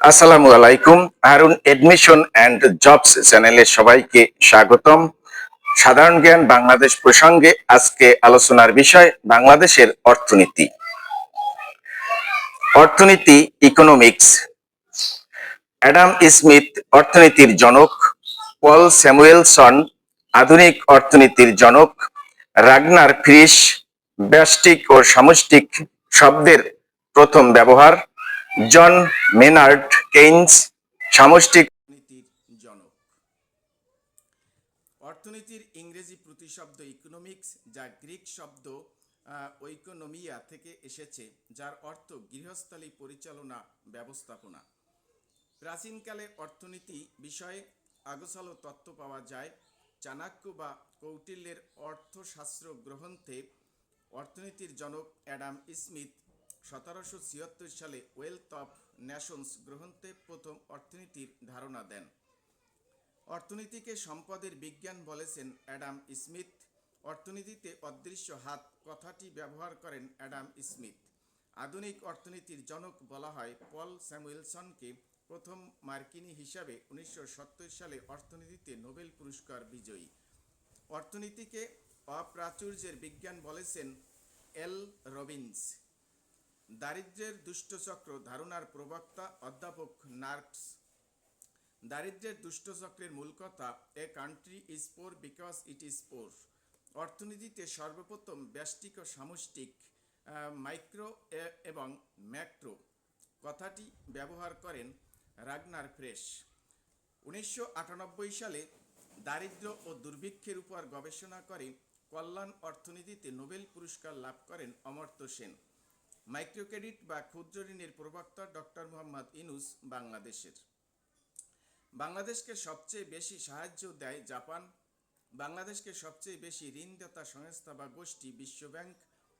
আসসালামু আলাইকুম। Harun admission and jobs চ্যানেলে সবাইকে স্বাগতম। সাধারণ জ্ঞান বাংলাদেশ প্রসঙ্গে আজকে আলোচনার বিষয় বাংলাদেশের অর্থনীতি। অর্থনীতি ইকোনমিক্স। অ্যাডাম স্মিথ অর্থনীতির জনক, পল স্যামুয়েলসন আধুনিক অর্থনীতির জনক, রাগনার ফ্রিশ ব্যষ্টিক ও সামষ্টিক শব্দের প্রথম ব্যবহার, জন মেনার্ড কেইনস সামষ্টিক অর্থনীতির জনক। অর্থনীতির ইংরেজি প্রতিশব্দ ইকোনমিক্স, যা গ্রিক শব্দ ঐকোনমিয়া থেকে এসেছে, যার অর্থ গৃহস্থালী পরিচালনা ব্যবস্থাপনা। প্রাচীনকালে অর্থনীতি বিষয়ে আগোছালো তথ্য পাওয়া যায় চাণক্য বা কৌটিল্যের অর্থশাস্ত্র গ্রন্থে। অর্থনীতির জনক অ্যাডাম স্মিথ 1776 সালে ওয়েলথ অফ নেশনস গ্রন্থে প্রথম অর্থনীতির ধারণা দেন। অর্থনীতিকে সম্পদের বিজ্ঞান বলেছেন অ্যাডাম স্মিথ। অর্থনীতিতে অদৃশ্য হাত কথাটি ব্যবহার করেন অ্যাডাম স্মিথ। আধুনিক অর্থনীতির জনক বলা হয় পল স্যামুয়েলসনকে। প্রথম মার্কিনী হিসাবে 1970 সালে অর্থনীতিতে নোবেল পুরস্কার বিজয়ী। অর্থনীতিকে অপ্রাচুর্যের বিজ্ঞান বলেছেন এল রবিন্স। দারিদ্র্যের দুষ্টচক্র ধারণার প্রবক্তা অধ্যাপক নার্কস। দারিদ্র্যের দুষ্টচক্রের মূল কথা, a country is poor because it is poor. অর্থনীতিতে সর্বপ্রথম ব্যষ্টিক ও সামষ্টিক, মাইক্রো এবং ম্যাক্রো কথাটি ব্যবহার করেন রাগনার ফ্রেশ। 1998 সালে দারিদ্র্য ও দুর্ভিক্ষের উপর গবেষণা করে কল্যাণ অর্থনীতিতে নোবেল পুরস্কার লাভ করেন অমর্ত্য সেন। মাইক্রোক্রেডিট বা ক্ষুদ্র ঋণের প্রবক্তা ডক্টর মোহাম্মদ ইউনূস। বাংলাদেশকে সবচেয়ে বেশি সাহায্য দেয় জাপান। বাংলাদেশকে সবচেয়ে বেশি ঋণদাতা সংস্থা বা গোষ্ঠী বিশ্বব্যাংক।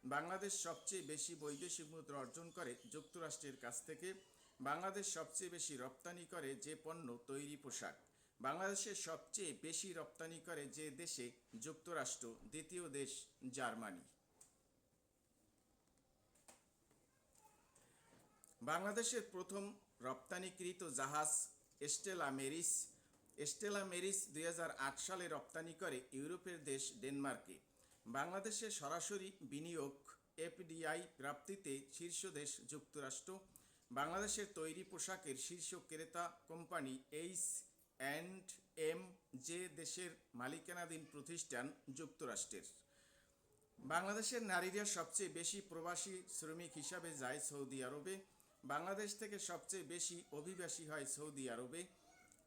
বাংলাদেশ সবচেয়ে বেশি বৈদেশিক মুদ্রা অর্জন করে যুক্তরাষ্ট্রের কাছ থেকে। বাংলাদেশ সবচেয়ে বেশি রপ্তানি করে যে পণ্য, তৈরি পোশাক। বাংলাদেশের সবচেয়ে বেশি রপ্তানি করে যে দেশে, যুক্তরাষ্ট্র। দ্বিতীয় দেশ জার্মানি। বাংলাদেশের প্রথম রপ্তানিকৃত জাহাজ স্টেলা মেরিস। স্টেলা মেরিস 2008 সালে রপ্তানি করে ইউরোপের দেশ ডেনমার্কে। বাংলাদেশে সরাসরি বিনিয়োগ এফডিআই প্রাপ্তিতে শীর্ষ দেশ যুক্তরাষ্ট্র। বাংলাদেশের তৈরি পোশাকের শীর্ষ ক্রেতা কোম্পানি H&M, যে দেশের মালিকানাধীন প্রতিষ্ঠান যুক্তরাষ্ট্রের। বাংলাদেশের নারীরা সবচেয়ে বেশি প্রবাসী শ্রমিক হিসাবে যায় সৌদি আরবে। বাংলাদেশ থেকে সবচেয়ে বেশি অভিবাসী হয় সৌদি আরবে।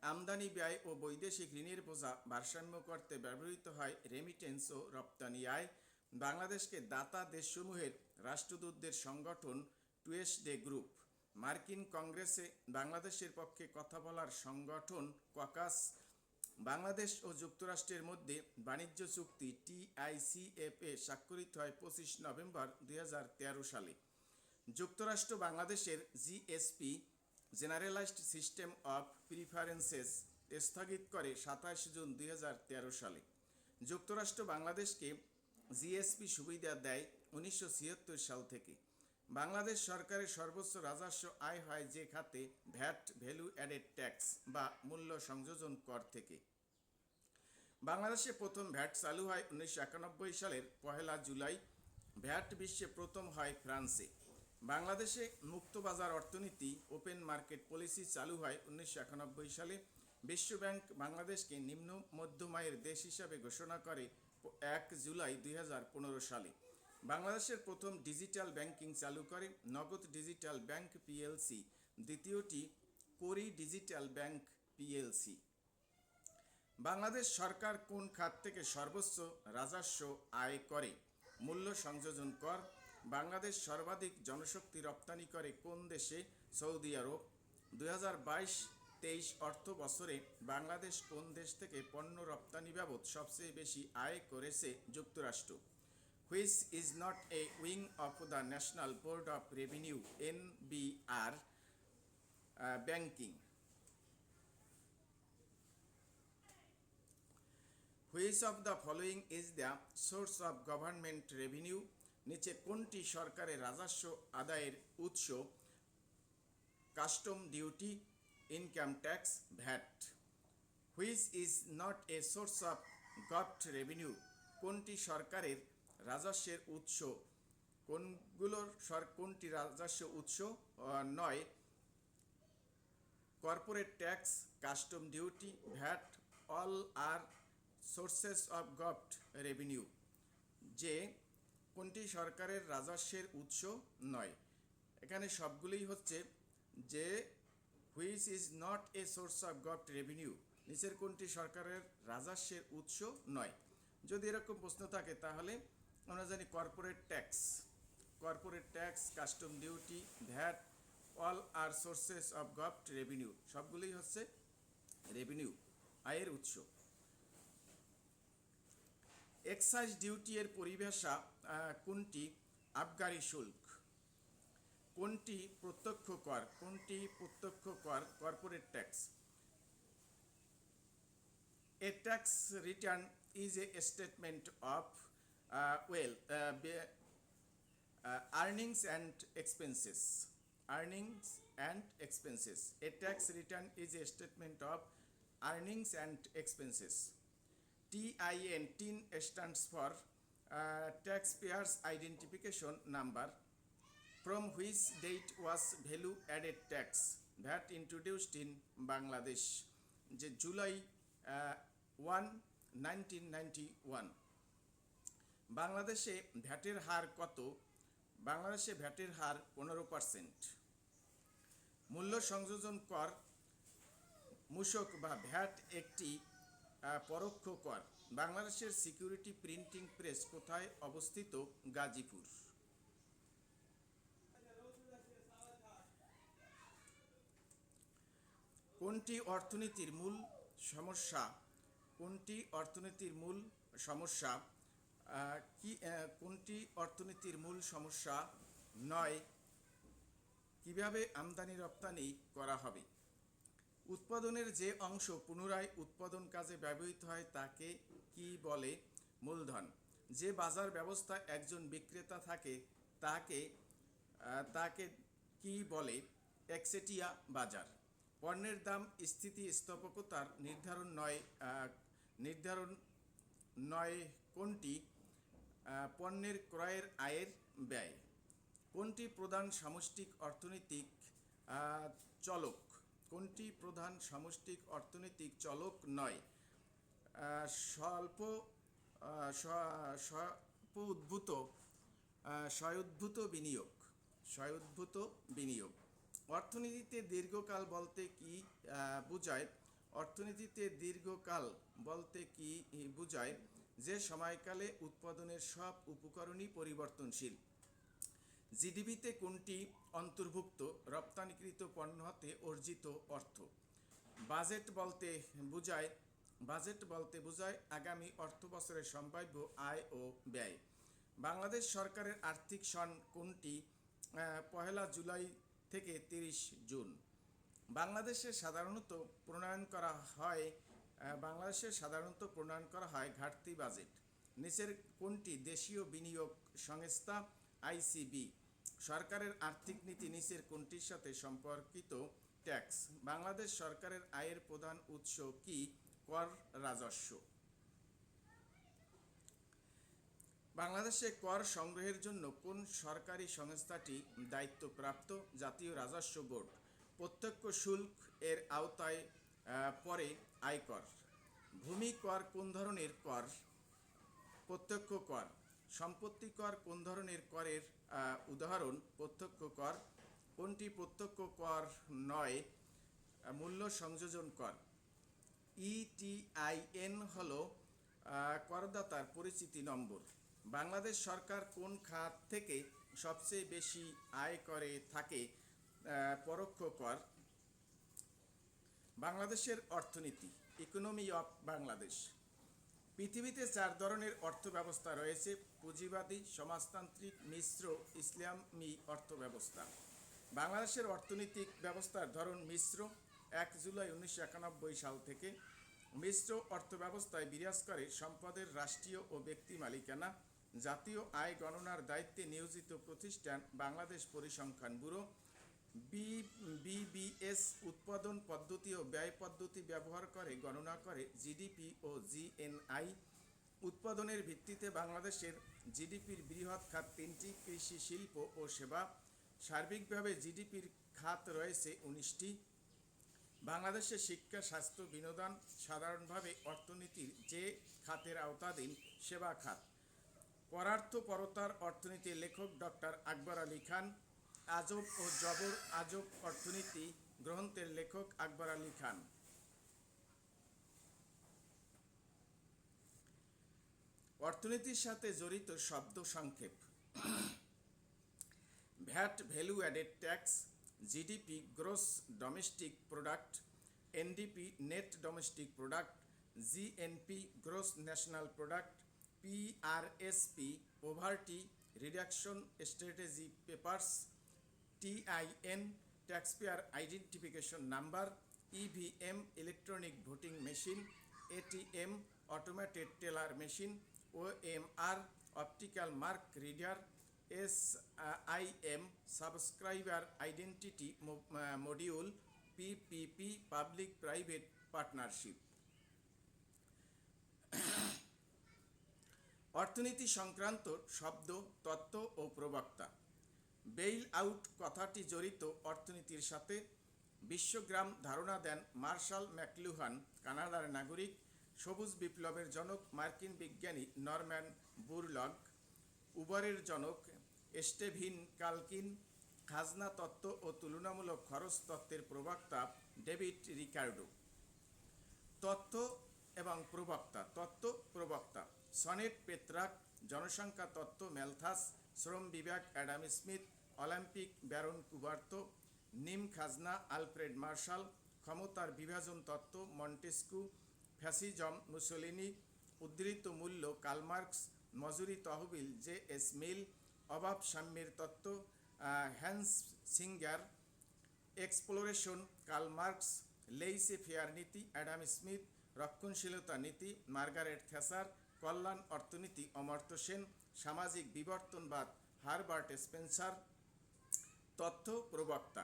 আমদানি ব্যয় ও বৈদেশিক ঋণের বোঝা ভারসাম্য করতে ব্যবহৃত হয় রেমিটেন্স ও রপ্তানি আয়। বাংলাদেশকে দাতা দেশসমূহের রাষ্ট্রদূতদের সংগঠন টুয়েসডে গ্রুপ। মার্কিন কংগ্রেসে বাংলাদেশের পক্ষে কথা বলার সংগঠন ককাস। বাংলাদেশ ও যুক্তরাষ্ট্রের মধ্যে বাণিজ্য চুক্তি TICFA স্বাক্ষরিত হয় 25 নভেম্বর 2013 সালে। যুক্তরাষ্ট্র বাংলাদেশের GSP generalised system of preferences স্থগিত করে 27 জুন 2013 সালে। যুক্তরাষ্ট্র বাংলাদেশকে GSP সুবিধা দেয় 1976 সাল থেকে। বাংলাদেশ সরকারের সর্বোচ্চ রাজস্ব আয় হয় যে খাতে, ভ্যাট, ভ্যালু অ্যাডেড ট্যাক্স বা মূল্য সংযোজন কর থেকে। বাংলাদেশে প্রথম ভ্যাট চালু হয় 1991 সালের 1 জুলাই। ভ্যাট বিশ্বে প্রথম হয় ফ্রান্সে। বাংলাদেশে মুক্তবাজার অর্থনীতি ওপেন মার্কেট পলিসি চালু হয় 1991 সালে। বিশ্বব্যাংক বাংলাদেশকে নিম্ন মধ্যম আয়ের দেশ হিসাবে ঘোষণা করে 1 জুলাই 2015 সালে। বাংলাদেশের প্রথম ডিজিটাল ব্যাংকিং চালু করে নগদ ডিজিটাল ব্যাংক পিএলসি। দ্বিতীয়টি কোরি ডিজিটাল ব্যাংক পিএলসি। বাংলাদেশ সরকার কোন খাত থেকে সর্বোচ্চ রাজস্ব আয় করে? মূল্য সংযোজন কর। বাংলাদেশ সর্বাধিক জনশক্তি রপ্তানি করে কোন দেশে? সৌদি আরব। 2022-23 অর্থ বছরে বাংলাদেশ কোন দেশ থেকে পণ্য রপ্তানি বাবদ সবচেয়ে বেশি আয় করেছে? যুক্তরাষ্ট্র। Which is not a wing of the national board of revenue NBR banking. Which of the following is the source of government revenue? নিচে কোনটি সরকারের রাজস্ব আদায়ের উৎস? Custom duty, income tax VAT, which is not a source of govt revenue, কোনটি সরকারের রাজস্বের উৎস, কোনটি রাজস্ব উৎস নয়, corporate tax, custom duty, VAT, all are sources of govt revenue, যে কোনটি সরকারের রাজস্বের উৎস নয়। এখানে সবগুলোই হচ্ছে যে which is not a source of govt revenue, নিচের কোনটি সরকারের রাজস্বের উৎস নয়। যদি এরকম প্রশ্ন থাকে তাহলে আমরা জানি corporate tax, custom duty, VAT, all are sources of govt revenue, সবগুলোই হচ্ছে রেভিনিউ, আয়ের উৎস। এক্সাইজ ডিউটি এর পরিভাষা কোনটি? আবগারি শুল্ক। কোনটি প্রত্যক্ষ কর? Corporate tax. A tax return is a statement of earnings and expenses. A tax return is a statement of earnings and expenses. TIN stands for Taxpayers Identification Number, from which date was value added tax that introduced in Bangladesh, যে জুলাই 1, 1991। বাংলাদেশে ভ্যাটের হার কত? বাংলাদেশে ভ্যাটের হার 15%। মূল্য সংযোজন কর, মূসক বা VAT একটি পরোক্ষ কর। বাংলাদেশের সিকিউরিটি প্রিন্টিং প্রেস কোথায় অবস্থিত? গাজীপুর। কোনটি অর্থনীতির মূল সমস্যা? কোনটি অর্থনীতির মূল সমস্যা নয়, কিভাবে আমদানি রপ্তানি করা হবে? উৎপাদনের যে অংশ পুনরায় উৎপাদন কাজে ব্যবহৃত হয় তাকে কি বলে? মূলধন। যে বাজার ব্যবস্থা একজন বিক্রেতা থাকে তাকে কি বলে? একচেটিয়া বাজার। পণ্যের দাম স্থিতিস্থাপকতার নির্ধারণ নয় কোনটি? পণ্যের ক্রয়ের আয়ের ব্যয়। কোনটি প্রধান সামষ্টিক অর্থনৈতিক চলক? কোনটি প্রধান সামষ্টিক অর্থনৈতিক চলক নয়? স্বয়ুদ্ভূত বিনিয়োগ। অর্থনীতিতে দীর্ঘকাল বলতে কি বোঝায়? অর্থনীতিতে দীর্ঘকাল বলতে কি বোঝায়? যে সময়কালে উৎপাদনের সব উপকরণই পরিবর্তনশীল। জিডিপিতে কোনটি অন্তর্ভুক্ত? রপ্তানিকৃত পণ্য হতে অর্জিত অর্থ। বাজেট বলতে বোঝায় আগামী অর্থবছরের সম্ভাব্য আয় ও ব্যয়। বাংলাদেশ সরকারের আর্থিক সন কোনটি? 1 জুলাই থেকে 30 জুন। বাংলাদেশে সাধারণত প্রণয়ন করা হয় ঘাটতি বাজেট। নিচের কোনটি দেশীয় বিনিয়োগ সংস্থা? আইসিবি। সরকারের আর্থিক নীতি নিচের কোনটির সাথে সম্পর্কিত? ট্যাক্স। বাংলাদেশ সরকারের আয়ের প্রধান উৎস কি? কর রাজস্ব। বাংলাদেশে কর সংগ্রহের জন্য কোন সরকারি সংস্থাটি দায়িত্বপ্রাপ্ত? জাতীয় রাজস্ব বোর্ড। প্রত্যক্ষ শুল্ক এর আওতায় পড়ে আয়কর। ভূমি কর কোন ধরনের কর? প্রত্যক্ষ কর। সম্পত্তি কর কোন ধরনের করের উদাহরণ? প্রত্যক্ষ কর। কোনটি প্রত্যক্ষ কর নয়? মূল্য সংযোজন কর। ETIN হলো করদাতার পরিচিতি নম্বর। বাংলাদেশ সরকার কোন খাত থেকে সবচেয়ে বেশি আয় করে থাকে? পরোক্ষ কর। বাংলাদেশের অর্থনীতি, ইকোনমি অফ বাংলাদেশ। পৃথিবীতে 4 ধরনের অর্থ ব্যবস্থা রয়েছে: পুঁজিবাদী, সমাজতান্ত্রিক, মিশ্র, ইসলামী অর্থ ব্যবস্থা। বাংলাদেশের অর্থনৈতিক ব্যবস্থার ধরন মিশ্র। 1 জুলাই 1991 সাল থেকে মিশ্র অর্থ ব্যবস্থায় বিরাজ করে সম্পদের রাষ্ট্রীয় ও ব্যক্তি মালিকানা। জাতীয় আয় গণনার দায়িত্বে নিয়োজিত প্রতিষ্ঠান বাংলাদেশ পরিসংখ্যান ব্যুরো। BBS এস উৎপাদন পদ্ধতি ও ব্যয় পদ্ধতি ব্যবহার করে গণনা করে জিডিপি ও জিএনআই। উৎপাদনের ভিত্তিতে বাংলাদেশের জিডিপির বৃহৎ খাত তিনটি: কৃষি, শিল্প ও সেবা। সার্বিকভাবে জিডিপির খাত রয়েছে 19টি। বাংলাদেশের শিক্ষা, স্বাস্থ্য, বিনোদন সাধারণভাবে অর্থনীতির যে খাতের আওতাধীন সেবা খাত। পরার্থপরতার অর্থনীতির লেখক ডক্টর আকবর আলী খান। আজব ও জবর আজব অর্থনীতি গ্রন্থের লেখক আকবর আলী খান। অর্থনীতির সাথে জড়িত শব্দ সংক্ষেপ: VAT, value added tax; GDP, gross domestic product; NDP, net domestic product; GNP, gross national product; PRSP, poverty reduction strategy papers; TIN, taxpayer identification number; EVM, electronic voting machine; ATM, automated teller machine; OMR, optical mark reader; SIM, subscriber identity module; PPP, public private partnership. অর্থনীতি সংক্রান্ত শব্দ, তত্ত্ব ও প্রবক্তা: bail out কথাটি জড়িত অর্থনীতির সাথে। বিশ্বগ্রাম ধারণা দেন মার্শাল ম্যাকলুহান, কানাডার নাগরিক। সবুজ বিপ্লবের জনক মার্কিন বিজ্ঞানী নরম্যান বুরলগ। উবরের জনক স্টেভিন কালকিন। খাজনা তত্ত্ব ও তুলনামূলক খরচ তত্ত্বের প্রবক্তা ডেভিড রিকার্ডো। তত্ত্ব এবং প্রবক্তা: তত্ত্ব প্রবক্তা সনেট পেত্রাক। জনসংখ্যা তত্ত্ব ম্যালথাস। শ্রম বিভাগ Adam Smith. Olympic baron Coubertin. নিম খাজনা আলফ্রেড মার্শাল। ক্ষমতার বিভাজন তত্ত্ব মন্টেস্কু। Fascism Mussolini. উদ্ধৃত মূল্য কার্ল মার্কস। মজুরি তহবিল জে.এস. মিল। অভাব সাম্যের তত্ত্ব Hans Singer. Exploration Karl Marx. Laissez faire নীতি অ্যাডাম স্মিথ। রক্ষণশীলতা নীতি মার্গারেট থ্যাচার। কল্যাণ অর্থনীতি অমর্ত্য সেন। সামাজিক বিবর্তনবাদ হারবার্ট স্পেন্সার। তথ্য প্রবক্তা: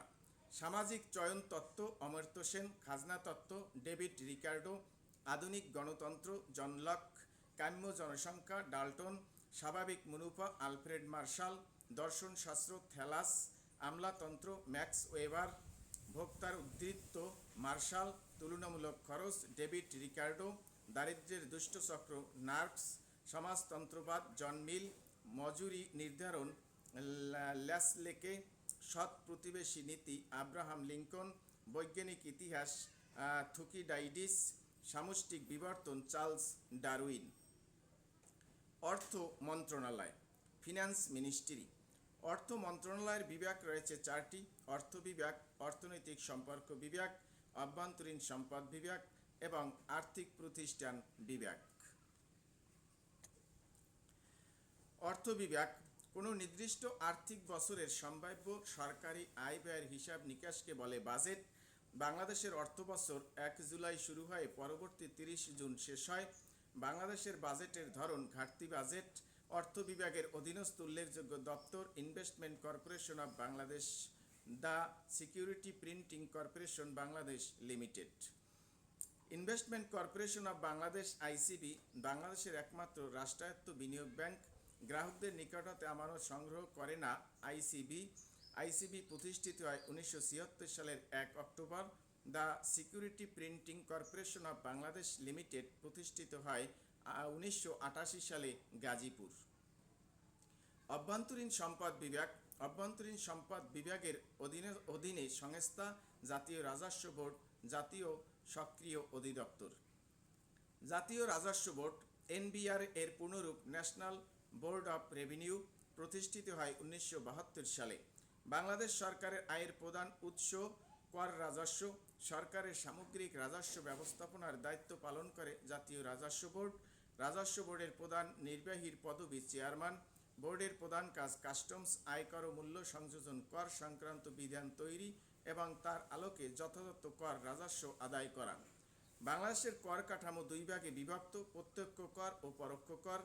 সামাজিক চয়ন তত্ত্ব অমর্ত্য সেন। খাজনা তত্ত্ব ডেভিড রিকার্ডো। আধুনিক গণতন্ত্র জন লক। কাম্য জনসংখ্যা ডাল্টন। স্বাভাবিক মুনাফা আলফ্রেড মার্শাল। দর্শনশাস্ত্র থ্যালাস। আমলাতন্ত্র ম্যাক্স ওয়েবার। ভোক্তার উদ্ধৃত মার্শাল। তুলনামূলক খরচ ডেভিড রিকার্ডো। দারিদ্র্যের দুষ্টচক্র নার্কস। সমাজতন্ত্রবাদ জন মিল। মজুরি নির্ধারণ ল্যাসলেকে। সৎ প্রতিবেশী নীতি আব্রাহাম লিঙ্কন। বৈজ্ঞানিক ইতিহাস থুকিডাইডিস। সামষ্টিক বিবর্তন চার্লস ডারউইন। অর্থ মন্ত্রণালয়, ফিন্যান্স মিনিস্ট্রি। অর্থ মন্ত্রণালয়ের বিভাগ রয়েছে 4টি: অর্থ বিভাগ, অর্থনৈতিক সম্পর্ক বিভাগ, অভ্যন্তরীণ সম্পদ বিভাগ এবং আর্থিক প্রতিষ্ঠান বিভাগ। অর্থ বিভাগ কোনো নির্দিষ্ট আর্থিক বছরের সম্ভাব্য সরকারি আয় ব্যয়ের হিসাব নিকাশকে বলে বাজেট। বাংলাদেশের অর্থবছর 1 জুলাই শুরু হয়ে পরবর্তী 30 জুন শেষ হয়। বাংলাদেশের বাজেটের ধরন ঘাটতি বাজেট। অর্থ বিভাগের অধীনস্থ উল্লেখযোগ্য দপ্তর: investment corporation of Bangladesh, the security printing corporation Bangladesh limited. Investment corporation of Bangladesh ICB বাংলাদেশের একমাত্র রাষ্ট্রায়ত্ত বিনিয়োগ ব্যাংক। গ্রাহকদের নিকট হতে আমানত সংগ্রহ করে না আইসিবি। আইসিবি প্রতিষ্ঠিত হয় 1976 সালের 1 October. The security printing corporation of Bangladesh limited প্রতিষ্ঠিত হয় 1988 সালে গাজীপুর। অভ্যন্তরীণ সম্পদ বিভাগ। অভ্যন্তরীণ সম্পদ বিভাগের অধীনে সংস্থা: জাতীয় রাজস্ব বোর্ড, জাতীয় সক্রিয় অধিদপ্তর। জাতীয় রাজস্ব বোর্ড এনবিআর এর পুনরূপ ন্যাশনাল বোর্ড অফ রেভিনিউ প্রতিষ্ঠিত হয় 1972 সালে। বাংলাদেশ সরকারের আয়ের প্রধান উৎস কর রাজস্ব। সরকারের সামগ্রিক রাজস্ব ব্যবস্থাপনার দায়িত্ব পালন করে জাতীয় রাজস্ব বোর্ড। রাজস্ব বোর্ডের প্রধান নির্বাহীর পদবি চেয়ারম্যান। বোর্ডের প্রধান কাজ কাস্টমস, আয়কর ও মূল্য সংযোজন কর সংক্রান্ত বিধান তৈরি এবং তার আলোকে যথাযথ কর রাজস্ব আদায় করা। বাংলাদেশের কর কাঠামো 2 ভাগে বিভক্ত: প্রত্যক্ষ কর ও পরোক্ষ কর।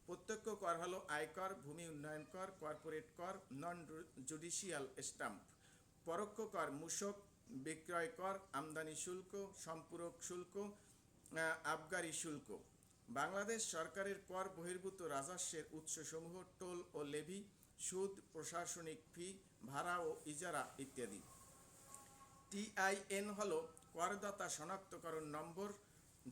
প্রত্যক্ষ কর হলো আয়কর, ভূমি উন্নয়ন কর, কর্পোরেট কর, নন জুডিশিয়াল স্ট্যাম্প। পরোক্ষ কর মূসক, বিক্রয় কর, আমদানি শুল্ক, সম্পূরক শুল্ক, আবগারি শুল্ক। বাংলাদেশ সরকারের কর বহির্ভূত রাজস্বের উৎসসমূহ টোল ও লেভি, সুদ, প্রশাসনিক ফি, ভাড়া ও ইজারা ইত্যাদি। টিআইএন হল করদাতা শনাক্তকরণ নম্বর।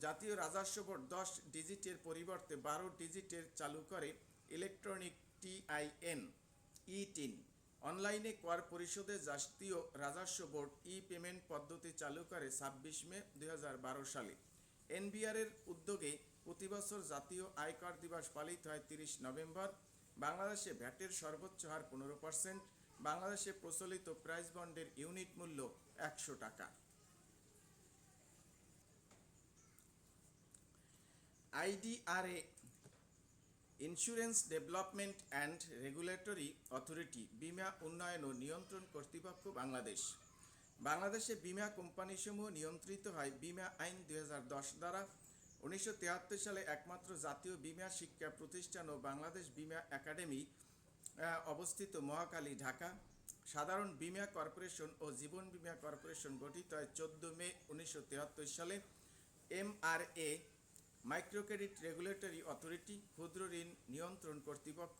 জাতীয় রাজস্ব বোর্ড 10 ডিজিটের পরিবর্তে 12 ডিজিটের চালু করে ইলেকট্রনিক টিআইএন ই-টিন। অনলাইনে কর পরিশোধে জাতীয় রাজস্ব বোর্ড ই পেমেন্ট পদ্ধতি চালু করে 26 মে 2012 সালে। এনবিআর-এর উদ্যোগে প্রতি বছর জাতীয় আয়কর দিবস পালিত হয় 30 নভেম্বর। বাংলাদেশে ভ্যাটের সর্বোচ্চ হার 15%। বাংলাদেশে প্রচলিত প্রাইস বন্ডের ইউনিট মূল্য 100 টাকা। IDRA insurance development and regulatory authority, বীমা উন্নয়ন ও নিয়ন্ত্রণ কর্তৃপক্ষ, বাংলাদেশ। বাংলাদেশে বীমা কোম্পানিসমূহ নিয়ন্ত্রিত হয় বীমা আইন 2010 দ্বারা। 1973 সালে একমাত্র জাতীয় বীমা শিক্ষা প্রতিষ্ঠান ও বাংলাদেশ বীমা একাডেমি অবস্থিত মহাখালী, ঢাকা। সাধারণ বীমা কর্পোরেশন ও জীবন বীমা কর্পোরেশন গঠিত হয় 14 মে 1973 সালে। এমআরএ মাইক্রোক্রেডিট রেগুলেটরি অথরিটি, ক্ষুদ্র ঋণ নিয়ন্ত্রণ কর্তৃপক্ষ।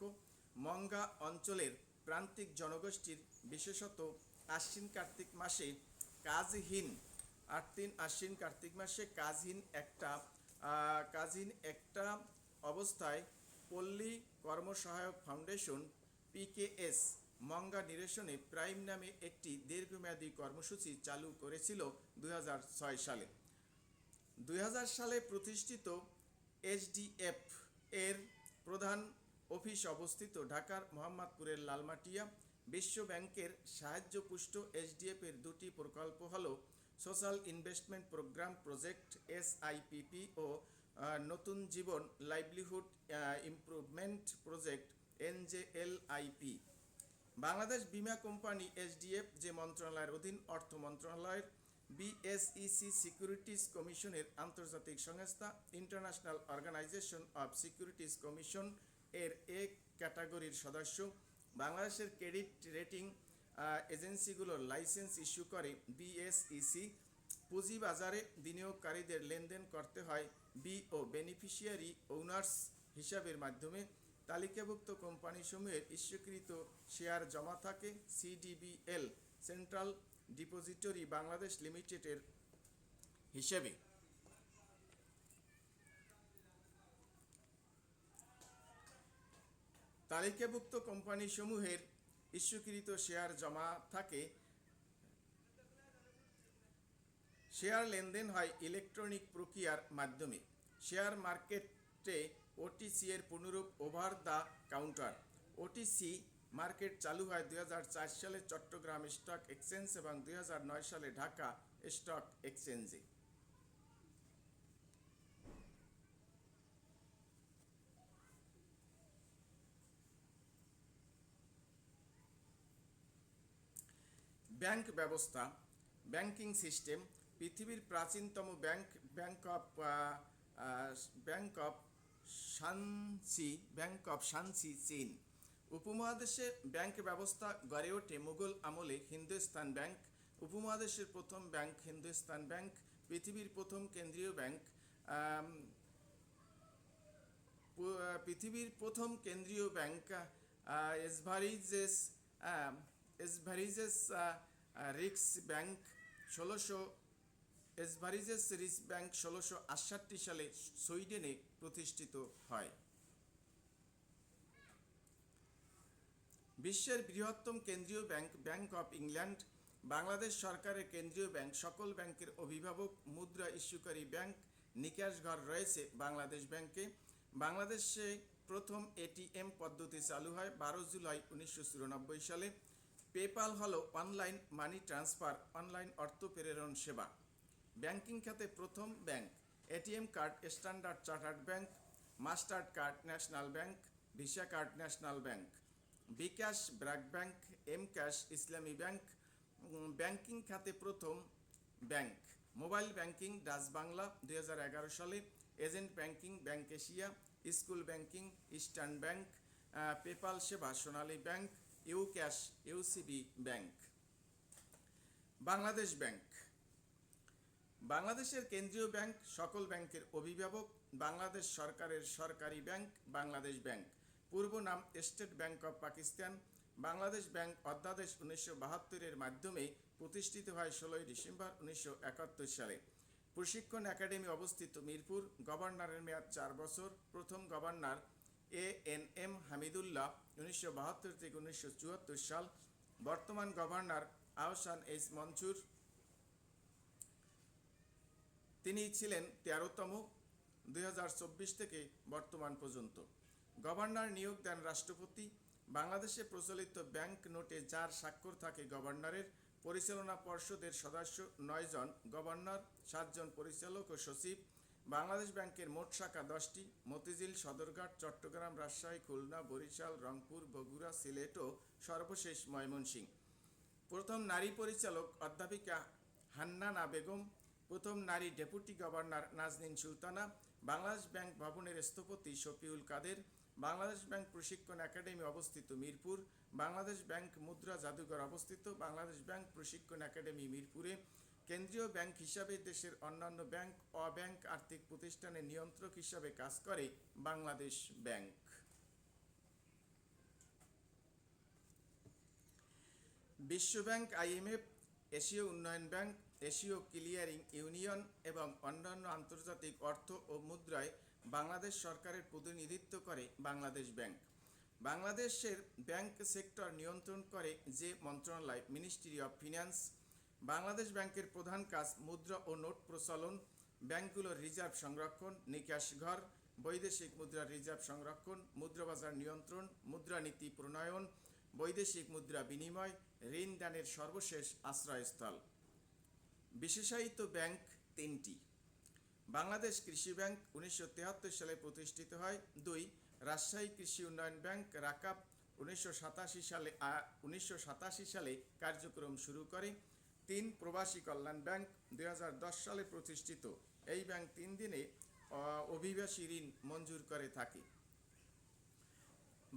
মংগা অঞ্চলের প্রান্তিক জনগোষ্ঠীর বিশেষত আশ্বিন কার্তিক মাসে কাজহীন একটা অবস্থায় পল্লী কর্মসহায়ক ফাউন্ডেশন পিকেএস মংগা নিরসনে প্রাইম নামে একটি দীর্ঘমেয়াদী কর্মসূচি চালু করেছিল 2006 সালে। 2000 সালে প্রতিষ্ঠিত এইচডিএফ এর প্রধান অফিস অবস্থিত ঢাকার মোহাম্মদপুরের লালমাটিয়া। বিশ্ব ব্যাংকের সাহায্যপুষ্ট এইচডিএফ এর দুটি প্রকল্প হল social investment programme project SIPP ও নতুন জীবন livelihood improvement project NJLIP। Bangladesh বীমা কোম্পানি এইচডিএফ যে মন্ত্রণালয়ের অধীন অর্থ মন্ত্রণালয়ের BSEC সিকিউরিটিজ কমিশনের আন্তর্জাতিক সংস্থা international organisation of securities commission এর এ ক্যাটাগরির সদস্য। বাংলাদেশের ক্রেডিট রেটিং এজেন্সিগুলোর লাইসেন্স ইস্যু করে BSEC। পুঁজিবাজারে বিনিয়োগকারীদের লেনদেন করতে হয় বি ও বেনিফিশিয়ারি ওনার্স হিসাবের মাধ্যমে। তালিকাভুক্ত কোম্পানিসমূহের ইস্যুকৃত শেয়ার জমা থাকে CDBL সেন্ট্রাল ডিপোজিটরি বাংলাদেশ লিমিটেডের হিসেবে। তালিকাভুক্ত কোম্পানিসমূহের ইস্যুকৃত শেয়ার জমা থাকে। শেয়ার লেনদেন হয় ইলেকট্রনিক প্রক্রিয়ার মাধ্যমে। শেয়ার মার্কেটে OTC এর পুনরূপ over the counter. OTC market চালু হয় 2004 সালে চট্টগ্রাম স্টক এক্সচেঞ্জ এবং 2009 সালে ঢাকা স্টক এক্সচেঞ্জে। ব্যাংক ব্যবস্থা, ব্যাংকিং সিস্টেম। পৃথিবীর প্রাচীনতম ব্যাংক অফ শানসি চীন। উপমহাদেশে ব্যাংক ব্যবস্থা গড়ে ওঠে মুঘল আমলে হিন্দুস্তান ব্যাংক। উপমহাদেশের প্রথম ব্যাংক হিন্দুস্তান ব্যাংক। পৃথিবীর প্রথম কেন্দ্রীয় ব্যাংক এসভারিজেস রিক্স ব্যাংক 1668 সালে সুইডেনে প্রতিষ্ঠিত হয়। বিশ্বের বৃহত্তম কেন্দ্রীয় bank bank of England. Bangladesh সরকারের কেন্দ্রীয় ব্যাংক। সকল ব্যাংকের অভিভাবক। মুদ্রা ইস্যুকারী ব্যাংক। নিকাশ ঘর রয়েছে বাংলাদেশ ব্যাংকে। বাংলাদেশে প্রথম ATM পদ্ধতি চালু হয় 12 জুলাই 1994 সালে। পেপাল হলো অনলাইন মানি ট্রান্সফার, অনলাইন অর্থ প্রেরণ সেবা। ব্যাংকিং খাতে প্রথম bank. ATM card standard chartered bank. Master card national bank. Visa card national bank. BKash BRAC bank. MCash Islami bank. Banking খাতে প্রথম bank. Mobile banking Dutch Bangla 2011 সালে। Agent banking bank Asia. School banking eastern bank. PayPal সেবা Sonali bank. UCash UCB bank. Bangladesh bank. বাংলাদেশের কেন্দ্রীয় bank, সকল ব্যাংকের অভিভাবক, বাংলাদেশ সরকারের সরকারি ব্যাংক বাংলাদেশ ব্যাংক। পূর্ব নাম state bank of Pakistan. Bangladesh bank অধ্যাদেশ 1972-এর মাধ্যমে প্রতিষ্ঠিত হয় 16 ডিসেম্বর 1971 সালে। প্রশিক্ষণ একাডেমি অবস্থিত মিরপুর। গভর্নরের মেয়াদ 4 বছর। প্রথম গভর্নর ANM হামিদুল্লাহ 1972 থেকে 1974 সাল। বর্তমান গভর্নর আহসান এইচ মনসুর, তিনি ছিলেন 13তম 2024 থেকে বর্তমান পর্যন্ত। গভর্নর নিয়োগ দেন রাষ্ট্রপতি। বাংলাদেশে প্রচলিত ব্যাংক নোটে যার স্বাক্ষর থাকে গভর্নরের। পরিচালনা পর্ষদের সদস্য 9 জন, গভর্নর 7 জন পরিচালক ও সচিব। বাংলাদেশ ব্যাংকের মোট শাখা 10টি: মতিঝিল, সদরঘাট, চট্টগ্রাম, রাজশাহী, খুলনা, বরিশাল, রংপুর, বগুড়া, সিলেট ও সর্বশেষ ময়মনসিংহ। প্রথম নারী পরিচালক অধ্যাপিকা হান্নানা বেগম। প্রথম নারী deputy governor Naznin Sultana. Bangladesh bank ভবনের স্থপতি শফিউল কাদের। বাংলাদেশ ব্যাংক প্রশিক্ষণ একাডেমি অবস্থিত মিরপুর। বাংলাদেশ ব্যাংক মুদ্রা জাদুঘর অবস্থিত। বাংলাদেশ ব্যাংক প্রশিক্ষণ একাডেমি মিরপুরে। কেন্দ্রীয় ব্যাংক হিসাবে দেশের অন্যান্য ব্যাংক অব্যাংক আর্থিক প্রতিষ্ঠানের নিয়ন্ত্রক হিসাবে কাজ করে বাংলাদেশ ব্যাংক। বিশ্বব্যাংক, IMF, এশীয় উন্নয়ন ব্যাংক, এশীয় ক্লিয়ারিং ইউনিয়ন এবং অন্যান্য আন্তর্জাতিক অর্থ ও মুদ্রায় বাংলাদেশ সরকারের প্রতিনিধিত্ব করে বাংলাদেশ ব্যাংক। বাংলাদেশের ব্যাংক সেক্টর নিয়ন্ত্রণ করে যে মন্ত্রণালয়, মিনিস্ট্রি অফ ফিন্যান্স। বাংলাদেশ ব্যাংকের প্রধান কাজ মুদ্রা ও নোট প্রচলন, ব্যাংকগুলোর রিজার্ভ সংরক্ষণ, নিকাশ ঘর, বৈদেশিক মুদ্রার রিজার্ভ সংরক্ষণ, মুদ্রাবাজার নিয়ন্ত্রণ, মুদ্রানীতি প্রণয়ন, বৈদেশিক মুদ্রা বিনিময়, ঋণ দানের সর্বশেষ আশ্রয়স্থল। বিশেষায়িত ব্যাংক 3টি। বাংলাদেশ কৃষি ব্যাংক 1973 সালে প্রতিষ্ঠিত হয়। 2. রাজশাহী কৃষি উন্নয়ন ব্যাংক রাকাব 1987 সালে কার্যক্রম শুরু করে। 3. প্রবাসী কল্যাণ ব্যাংক 2010 সালে প্রতিষ্ঠিত। এই ব্যাংক 3 দিনে অভিবাসী ঋণ মঞ্জুর করে থাকে।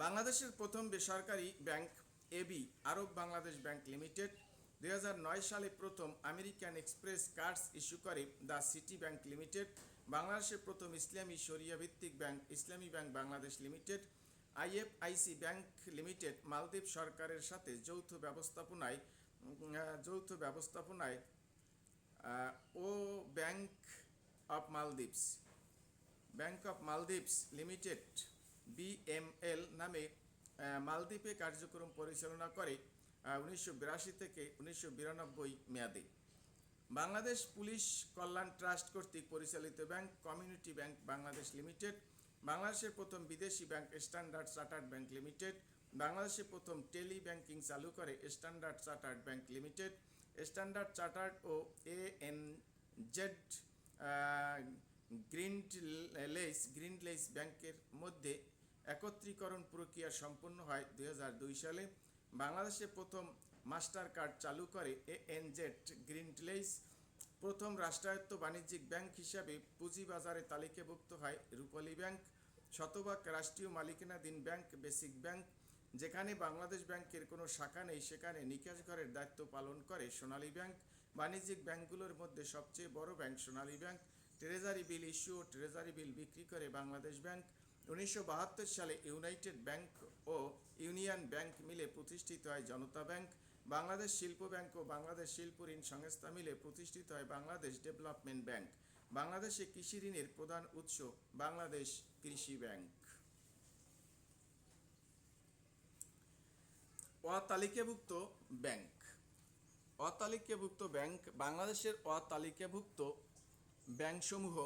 বাংলাদেশের প্রথম বেসরকারি bank AB Arab Bangladesh bank limited. 2009 সালে প্রথম আমেরিকান এক্সপ্রেস কার্ডস ইস্যু করে দ্য সিটি ব্যাংক লিমিটেড। বাংলাদেশের প্রথম ইসলামী শরিয়া ভিত্তিক bank Islami bank Bangladesh limited. IFIC bank limited Maldives সরকারের সাথে যৌথ ব্যবস্থাপনায় ও bank of Maldives limited BML নামে মালদ্বীপে কার্যক্রম পরিচালনা করে 1982 থেকে 1992 মেয়াদে। বাংলাদেশ পুলিশ কল্যাণ ট্রাস্ট কর্তৃক পরিচালিত bank community bank Bangladesh limited. বাংলাদেশের প্রথম বিদেশি bank standard chartered bank limited. বাংলাদেশে প্রথম টেলি ব্যাংকিং চালু করে standard chartered bank limited. Standard chartered ও ANZ গ্রিন্ডলেইস ব্যাংকের মধ্যে একত্রীকরণ প্রক্রিয়া সম্পন্ন হয় 2002 সালে। বাংলাদেশে প্রথম মাস্টার কার্ড চালু করে ANZ গ্রিন্ডলেইস। প্রথম রাষ্ট্রায়ত্ত বাণিজ্যিক ব্যাংক হিসাবে পুঁজিবাজারে তালিকাভুক্ত হয় রূপালী ব্যাংক। শতভাগ রাষ্ট্রীয় মালিকানাধীন ব্যাংক বেসিক ব্যাংক। যেখানে বাংলাদেশ ব্যাংকের কোনো শাখা নেই সেখানে নিকাশ ঘরের দায়িত্ব পালন করে সোনালী ব্যাংক। বাণিজ্যিক ব্যাংকগুলোর মধ্যে সবচেয়ে বড় ব্যাংক সোনালী ব্যাংক। ট্রেজারি বিল ইস্যু ও ট্রেজারি বিল বিক্রি করে বাংলাদেশ ব্যাংক। 1972 সালে ইউনাইটেড ব্যাংক ও ইউনিয়ন ব্যাংক মিলে প্রতিষ্ঠিত হয় জনতা ব্যাংক। বাংলাদেশ শিল্প ব্যাংক ও বাংলাদেশ শিল্প ঋণ সংস্থা মিলে প্রতিষ্ঠিত হয় বাংলাদেশ ডেভেলপমেন্ট ব্যাংক। বাংলাদেশে কৃষি ঋণের প্রধান উৎস বাংলাদেশ কৃষি ব্যাংক। অতালিকাভুক্ত ব্যাংক। অতালিকাভুক্ত ব্যাংক। বাংলাদেশের অতালিকাভুক্ত ব্যাংকসমূহ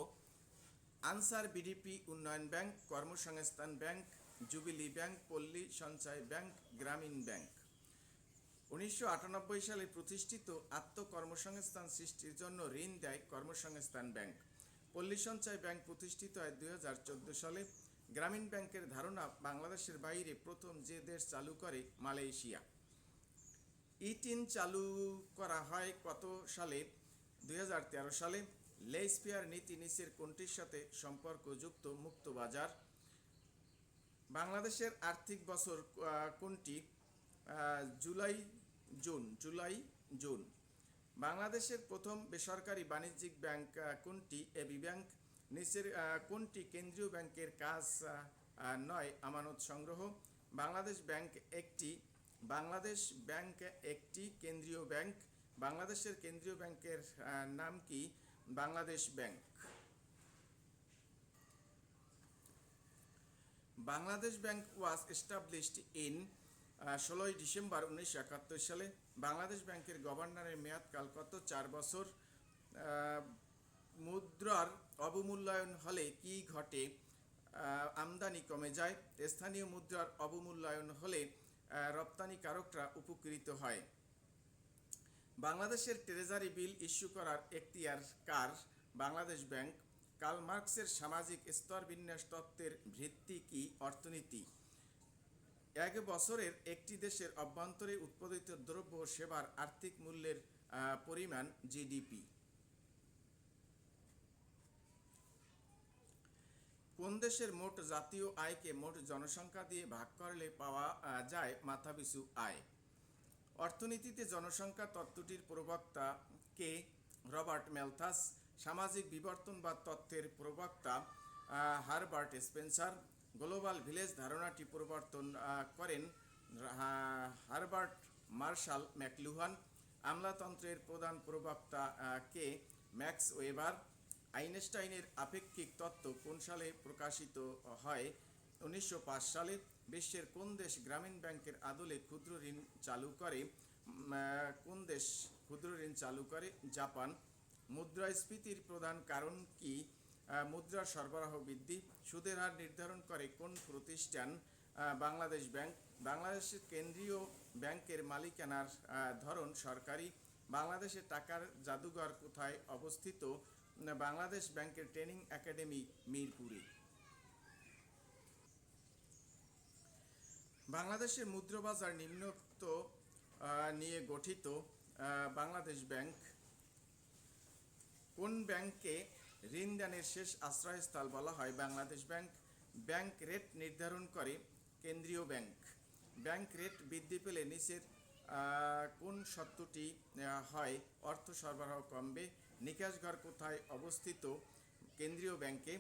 আনসার BDP উন্নয়ন ব্যাংক, কর্মসংস্থান ব্যাংক, জুবিলী ব্যাংক, পল্লী সঞ্চয় ব্যাংক, গ্রামীণ ব্যাংক। 1998 সালে প্রতিষ্ঠিত আত্মকর্মসংস্থান সৃষ্টির জন্য ঋণ দেয় কর্মসংস্থান ব্যাংক। পল্লী সঞ্চয় ব্যাংক প্রতিষ্ঠিত হয় 2014 সালে। গ্রামীণ ব্যাংকের ধারণা বাংলাদেশের বাইরে প্রথম যে দেশ চালু করে মালয়েশিয়া। E-টিন চালু করা হয় কত সালে? 2013 সালে। লেইস-ফেয়ার নীতি নিচের কোনটির সাথে সম্পর্কযুক্ত? মুক্ত বাজার। বাংলাদেশের আর্থিক বছর কোনটি? জুলাই জুন। বাংলাদেশের প্রথম বেসরকারি বাণিজ্যিক ব্যাংক কোনটি? AB bank. নিচের কোনটি কেন্দ্রীয় ব্যাংকের কাজ নয়? আমানত সংগ্রহ। বাংলাদেশ ব্যাংক একটি বাংলাদেশ ব্যাংক একটি কেন্দ্রীয় ব্যাংক। বাংলাদেশের কেন্দ্রীয় ব্যাংকের নাম কি? Bangladesh bank. Bangladesh bank was established in 16ই ডিসেম্বর 1971 সালে। বাংলাদেশ ব্যাংকের গভর্নরের মেয়াদকাল কত? 4 বছর। মুদ্রার অবমূল্যায়ন হলে কি ঘটে? আমদানি কমে যায়। স্থানীয় মুদ্রার অবমূল্যায়ন হলে রপ্তানিকারকরা উপকৃত হয়। বাংলাদেশের ট্রেজারি বিল ইস্যু করার এখতিয়ার কার? বাংলাদেশ ব্যাংক। কার্ল মার্কসের সামাজিক স্তরবিন্যাস তত্ত্বের ভিত্তি কি? অর্থনীতি। এক বছরের একটি দেশের অভ্যন্তরে উৎপাদিত দ্রব্য ও সেবার আর্থিক মূল্যের পরিমাণ জিডিপি। কোন দেশের মোট জাতীয় আয়কে মোট জনসংখ্যা দিয়ে ভাগ করলে পাওয়া যায় মাথাপিছু আয়? অর্থনীতিতে জনসংখ্যা তত্ত্বটির প্রবক্তা কে? Robert Malthus. সামাজিক বিবর্তনবাদ তত্ত্বের প্রবক্তা হারবার্ট স্পেন্সার। গ্লোবাল ভিলেজ ধারণাটি প্রবর্তন করেন হারবার্ট মার্শাল ম্যাকলুহান। আমলাতন্ত্রের প্রধান প্রবক্তা কে? Max weber. আইনস্টাইনের আপেক্ষিক তত্ত্ব কোন সালে প্রকাশিত হয়? 1905 সালে। বিশ্বের কোন দেশ গ্রামীণ ব্যাংকের আদলে ক্ষুদ্র ঋণ চালু করে? কোন দেশ ক্ষুদ্র ঋণ চালু করে? জাপান। মুদ্রাস্ফীতির প্রধান কারণ কি? মুদ্রার সরবরাহ বৃদ্ধি। সুদের হার নির্ধারণ করে কোন প্রতিষ্ঠান? বাংলাদেশ ব্যাংক। বাংলাদেশের কেন্দ্রীয় ব্যাংকের মালিকানার ধরন সরকারি। বাংলাদেশের টাকার জাদুঘর কোথায় অবস্থিত? বাংলাদেশ ব্যাংকের ট্রেনিং একাডেমি মিরপুরে। বাংলাদেশের মুদ্রাবাজার নিম্নোক্ত নিয়ে গঠিত। বাংলাদেশ ব্যাংক। কোন ব্যাংককে ঋণ দানের শেষ আশ্রয়স্থল বলা হয়? বাংলাদেশ ব্যাংক। ব্যাংক রেট নির্ধারণ করে কেন্দ্রীয় ব্যাংক। ব্যাংক রেট বৃদ্ধি পেলে নিচের কোন সত্যটি হয়? অর্থ সরবরাহ কমবে। নিকাশঘর কোথায় অবস্থিত? কেন্দ্রীয় ব্যাংকে।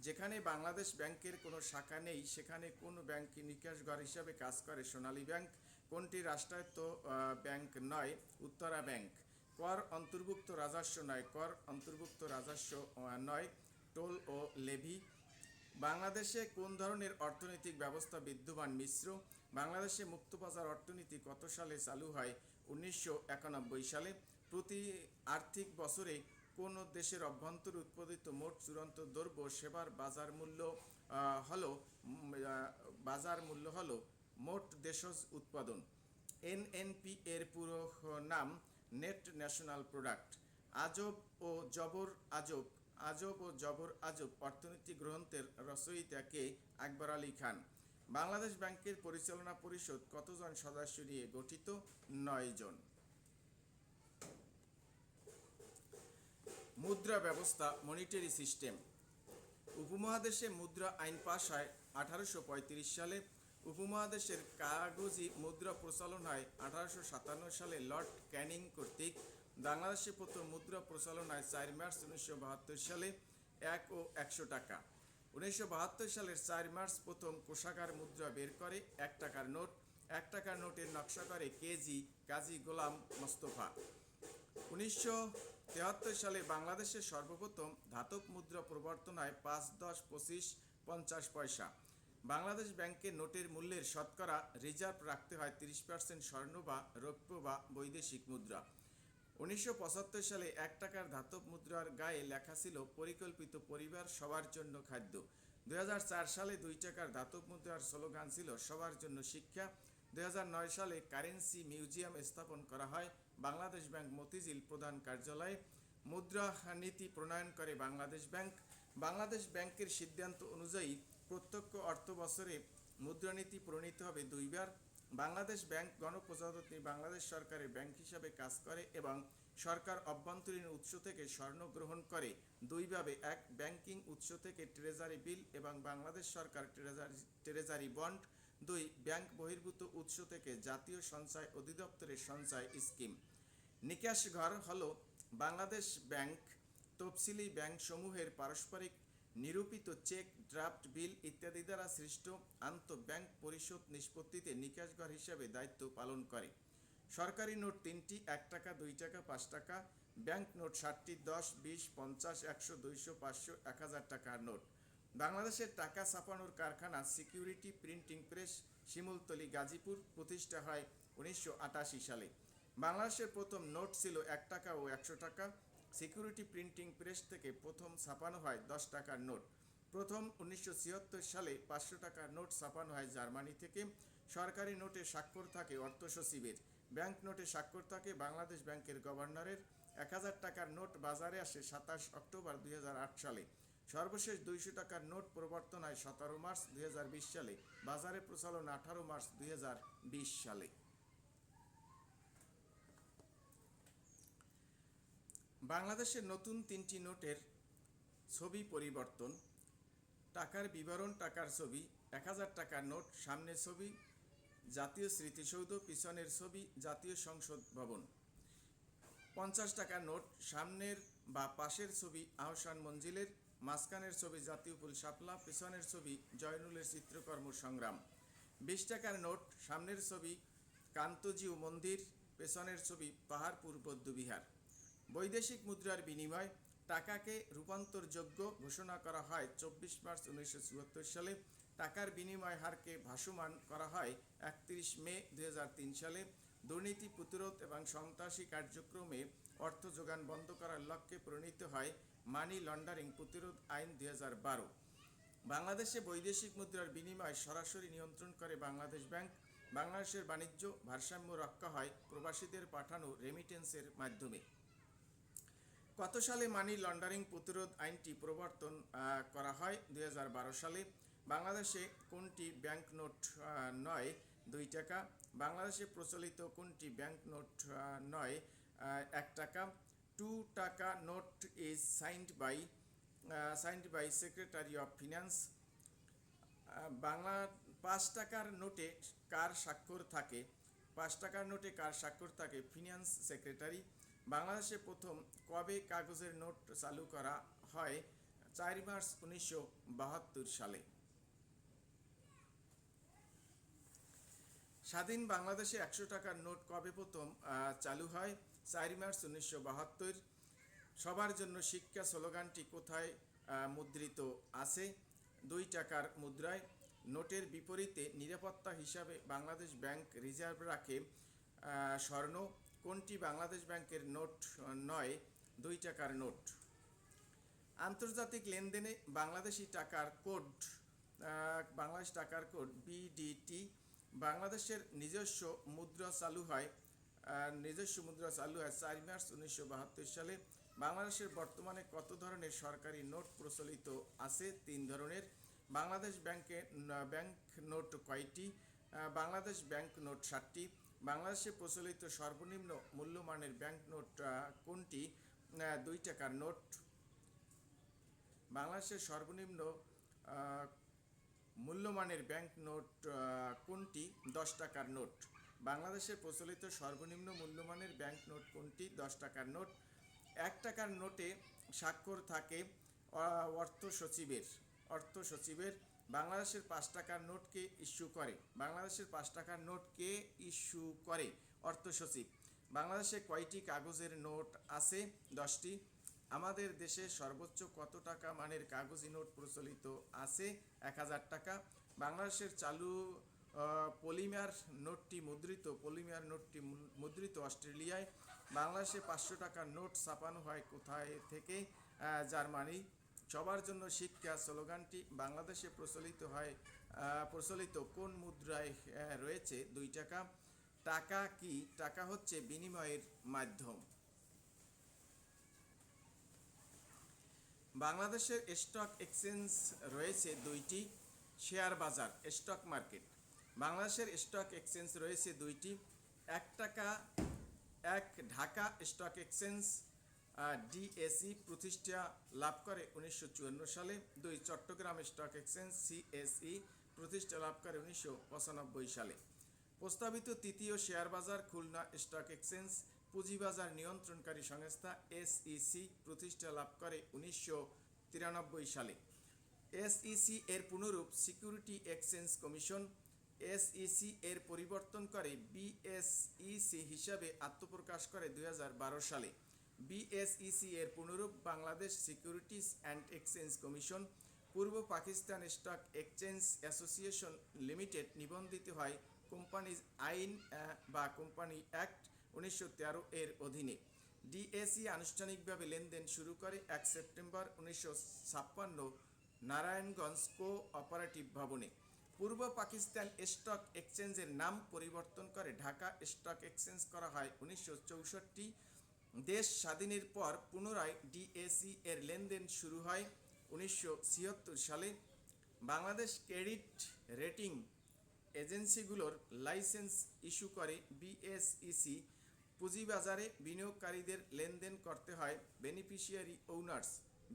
যেখানে বাংলাদেশ ব্যাংকের কোনো শাখা নেই সেখানে কোন ব্যাংক নিকাশঘর হিসাবে কাজ করে? সোনালী ব্যাংক। কোনটি রাষ্ট্রায়ত্ত ব্যাংক নয়? উত্তরা ব্যাংক। কর অন্তর্ভুক্ত রাজস্ব নয়। কর অন্তর্ভুক্ত রাজস্ব নয়, টোল ও লেভি। বাংলাদেশে কোন ধরনের অর্থনৈতিক ব্যবস্থা বিদ্যমান? মিশ্র। বাংলাদেশে মুক্তবাজার অর্থনীতি কত সালে চালু হয়? 1991 সালে। প্রতি আর্থিক বছরে কোন দেশের অভ্যন্তরে উৎপাদিত মোট চূড়ান্ত দ্রব্য সেবার বাজার মূল্য হলো মোট দেশজ উৎপাদন। এনএনপি এর পুরো নাম নেট ন্যাশনাল প্রোডাক্ট। আজব ও জবর আজব অর্থনীতি গ্রন্থের রচয়িতা কে? আকবর আলী খান। বাংলাদেশ ব্যাংকের পরিচালনা পরিষদ কতজন সদস্য নিয়ে গঠিত? 9 জন। মুদ্রা ব্যবস্থা মনিটারি সিস্টেম। উপমহাদেশে মুদ্রা আইন পাস হয় 1835 সালে। উপমহাদেশের কাগজি মুদ্রা প্রচলন হয় 1857 সালে লর্ড ক্যানিং কর্তৃক। বাংলাদেশে প্রথম মুদ্রা প্রচলন হয় 4 মার্চ 1972 সালে 1 ও 100 টাকা। 1972 সালের 4 মার্চ প্রথম কোষাগার মুদ্রা বের করে 1 টাকার নোট। 1 টাকার নোটের নকশা করে কাজী গোলাম মোস্তফা। 1973 সালে বাংলাদেশের সর্বপ্রথম ধাতব মুদ্রা প্রবর্তন হয় 5, 10, 25, 50 পয়সা। বাংলাদেশ ব্যাংকের নোটের মূল্যের শতকরা রিজার্ভ রাখতে হয় 30% স্বর্ণ বা রৌপ্য বা বৈদেশিক মুদ্রা। 1975 সালে 1 টাকার ধাতব মুদ্রার গায়ে লেখা ছিল পরিকল্পিত পরিবার সবার জন্য খাদ্য। 2004 সালে 2 টাকার ধাতব মুদ্রার স্লোগান ছিল সবার জন্য শিক্ষা। 2009 সালে কারেন্সি মিউজিয়াম স্থাপন করা হয় বাংলাদেশ ব্যাংক মতিঝিল প্রধান কার্যালয়ে। মুদ্রা নীতি প্রণয়ন করে বাংলাদেশ ব্যাংক। বাংলাদেশ ব্যাংকের সিদ্ধান্ত অনুযায়ী প্রত্যক্ষ অর্থ বছরে মুদ্রানীতি প্রণীত হবে 2 বার। বাংলাদেশ ব্যাংক গণপ্রজাতন্ত্রী বাংলাদেশ সরকারের ব্যাংক হিসাবে কাজ করে এবং সরকার অভ্যন্তরীণ উৎস থেকে স্বর্ণ গ্রহণ করে 2 ভাবে। 1, ব্যাংকিং উৎস থেকে ট্রেজারি বিল এবং বাংলাদেশ সরকার ট্রেজারি বন্ড। 2, ব্যাংক বহির্ভূত উৎস থেকে জাতীয় সঞ্চয় অধিদপ্তরের সঞ্চয় স্কিম। নিকাশ ঘর হলো বাংলাদেশ ব্যাংক তফসিলি ব্যাংক সমূহের পারস্পরিক নিরূপিত চেক, ড্রাফট, বিল ইত্যাদি দ্বারা সৃষ্ট আন্তঃব্যাংক পরিশোধ নিষ্পত্তিতে নিকাশ ঘর হিসাবে দায়িত্ব পালন করে। সরকারি নোট 3টি, 1 টাকা, 2 টাকা, 5 টাকা। ব্যাংক নোট 60টি, 10, 20, 50, 100, 200, 500, 1000 টাকার নোট। বাংলাদেশের টাকা ছাপানোর কারখানা security printing press, Shimultali, Gazipur প্রতিষ্ঠা হয় 1988 সালে। বাংলাদেশের প্রথম নোট ছিল 1 টাকা ও 100 টাকা। সিকিউরিটি প্রিন্টিং প্রেস থেকে প্রথম ছাপানো হয় 10 টাকার নোট। প্রথম 1976 সালে 500 টাকার নোট ছাপানো হয় জার্মানি থেকে। সরকারি নোটে স্বাক্ষর থাকে অর্থ সচিবের। ব্যাংক নোটে স্বাক্ষর থাকে বাংলাদেশ ব্যাংকের গভর্নরের। 1000 টাকার নোট বাজারে আসে 27 অক্টোবর 2008 সালে। সর্বশেষ 200 টাকার নোট প্রবর্তন হয় 17 মার্চ 2020 সালে। বাজারে প্রচলন 18 মার্চ 2020 সালে। বাংলাদেশের নতুন 3টি নোটের ছবি পরিবর্তন। টাকার বিবরণ, টাকার ছবি। 1000 টাকার নোট, সামনের ছবি জাতীয় স্মৃতিসৌধ, পিছনের ছবি জাতীয় সংসদ ভবন। 50 টাকার নোট, সামনের বা পাশের ছবি আহসান মঞ্জিলের, মাঝখানের ছবি জাতীয় ফুল শাপলা, পিছনের ছবি জয়নুলের চিত্রকর্ম সংগ্রাম। 20 টাকার নোট, সামনের ছবি কান্তজিউ মন্দির, পেছনের ছবি পাহাড়পুর বৌদ্ধবিহার। বৈদেশিক মুদ্রার বিনিময়। টাকাকে রূপান্তরযোগ্য ঘোষণা করা হয় 24 মার্চ 1974 সালে। টাকার বিনিময় হারকে ভাসমান করা হয় 31 মে 2003 সালে। দুর্নীতি প্রতিরোধ এবং সন্ত্রাসী কার্যক্রমে অর্থ যোগান বন্ধ করার লক্ষ্যে প্রণীত হয় মানি লন্ডারিং প্রতিরোধ আইন 2012। বাংলাদেশে বৈদেশিক মুদ্রার বিনিময় সরাসরি নিয়ন্ত্রণ করে বাংলাদেশ ব্যাংক। বাংলাদেশের বাণিজ্য ভারসাম্য রক্ষা হয় প্রবাসীদের পাঠানো রেমিটেন্সের মাধ্যমে। কত সালে মানি লন্ডারিং প্রতিরোধ আইনটি প্রবর্তন করা হয়? 2012 সালে। বাংলাদেশে কোনটি ব্যাংক নোট নয় 2 টাকা? বাংলাদেশে প্রচলিত কোনটি ব্যাংক নোট নয় 1 টাকা? 2 টাকা note is signed by secretary of finance. Bangla 5 টাকার নোটে কার স্বাক্ষর থাকে? 5 টাকার নোটে কার স্বাক্ষর থাকে? Finance secretary. বাংলাদেশে প্রথম কবে কাগজের নোট চালু করা হয়? 4 মার্চ 1972 সালে। স্বাধীন বাংলাদেশে 100 টাকার নোট কবে প্রথম চালু হয়? 4 মার্চ 1972। সবার জন্য শিক্ষা স্লোগানটি কোথায় মুদ্রিত আছে? 2 টাকার মুদ্রায়। নোটের বিপরীতে নিরাপত্তা হিসাবে বাংলাদেশ ব্যাংক রিজার্ভ রাখে স্বর্ণ। কোনটি বাংলাদেশ ব্যাংকের নোট নয় 2 টাকার নোট? আন্তর্জাতিক লেনদেনে বাংলাদেশি টাকার কোড বাংলাদেশ টাকার কোড BDT। বাংলাদেশের নিজস্ব মুদ্রা চালু হয় 4 মার্চ 1972 সালে। বাংলাদেশের বর্তমানে কত ধরনের সরকারি নোট প্রচলিত আছে? 3 ধরনের। বাংলাদেশ ব্যাংক নোট কয়টি? বাংলাদেশ ব্যাংক নোট 60টি। বাংলাদেশে প্রচলিত সর্বনিম্ন মূল্যমানের ব্যাংক নোট কোনটি? 2 টাকার নোট। বাংলাদেশের সর্বনিম্ন মূল্যমানের ব্যাংক নোট কোনটি? 10 টাকার নোট। বাংলাদেশে প্রচলিত সর্বনিম্ন মূল্যমানের ব্যাংক নোট কোনটি? 10 টাকার নোট। 1 টাকার নোটে স্বাক্ষর থাকে অর্থ সচিবের। বাংলাদেশের 5 টাকার নোট কে ইস্যু করে? বাংলাদেশের 5 টাকার নোট কে ইস্যু করে? অর্থ সচিব। বাংলাদেশে কয়টি কাগজের নোট আছে? 10টি। আমাদের দেশে সর্বোচ্চ কত টাকা মানের কাগজি নোট প্রচলিত আছে? 1000 টাকা। বাংলাদেশের চালু পলিমার নোটটি মুদ্রিত অস্ট্রেলিয়ায়। বাংলাদেশে 500 টাকার নোট ছাপানো হয় কোথায় থেকে? জার্মানি। সবার জন্য শিক্ষা স্লোগানটি বাংলাদেশে প্রচলিত কোন মুদ্রায় রয়েছে? 2 টাকা। টাকা কি? টাকা হচ্ছে বিনিময়ের মাধ্যম। বাংলাদেশের স্টক এক্সচেঞ্জ রয়েছে 2টি। শেয়ার বাজার, স্টক মার্কেট। বাংলাদেশের স্টক এক্সচেঞ্জ রয়েছে 2টি। 1 ঢাকা স্টক এক্সচেঞ্জ DSE প্রতিষ্ঠা লাভ করে 1954 সালে। 2 চট্টগ্রাম স্টক এক্সচেঞ্জ CSE প্রতিষ্ঠা লাভ করে 1995 সালে। প্রস্তাবিত তৃতীয় শেয়ার বাজার খুলনা স্টক এক্সচেঞ্জ পুঁজিবাজার নিয়ন্ত্রণকারী সংস্থা SEC প্রতিষ্ঠা লাভ করে 1993 সালে। SEC এর পুনরূপ সিকিউরিটি এক্সচেঞ্জ কমিশন SEC এর পরিবর্তন করে BSEC হিসাবে আত্মপ্রকাশ করে 2012 সালে। BSEC এর পুনরূপ Bangladesh securities and exchange commission পূর্ব Pakistan stock exchange association limited নিবন্ধিত হয় কোম্পানিজ আইন বা কোম্পানি অ্যাক্ট 1913 এর অধীনে। DSE আনুষ্ঠানিকভাবে লেনদেন শুরু করে 1 সেপ্টেম্বর 1956 নারায়ণগঞ্জ কো-অপারেটিভ ভবনে। পূর্ব পাকিস্তান স্টক এক্সচেঞ্জের নাম পরিবর্তন করে ঢাকা স্টক এক্সচেঞ্জ করা হয় 1964। দেশ স্বাধীনের পর পুনরায় DSE এর লেনদেন শুরু হয় 1976 সালে। বাংলাদেশ ক্রেডিট রেটিং এজেন্সিগুলোর লাইসেন্স ইস্যু করে BSEC। পুঁজিবাজারে বিনিয়োগকারীদের লেনদেন করতে হয় বেনিফিশিয়ারি ওনার্স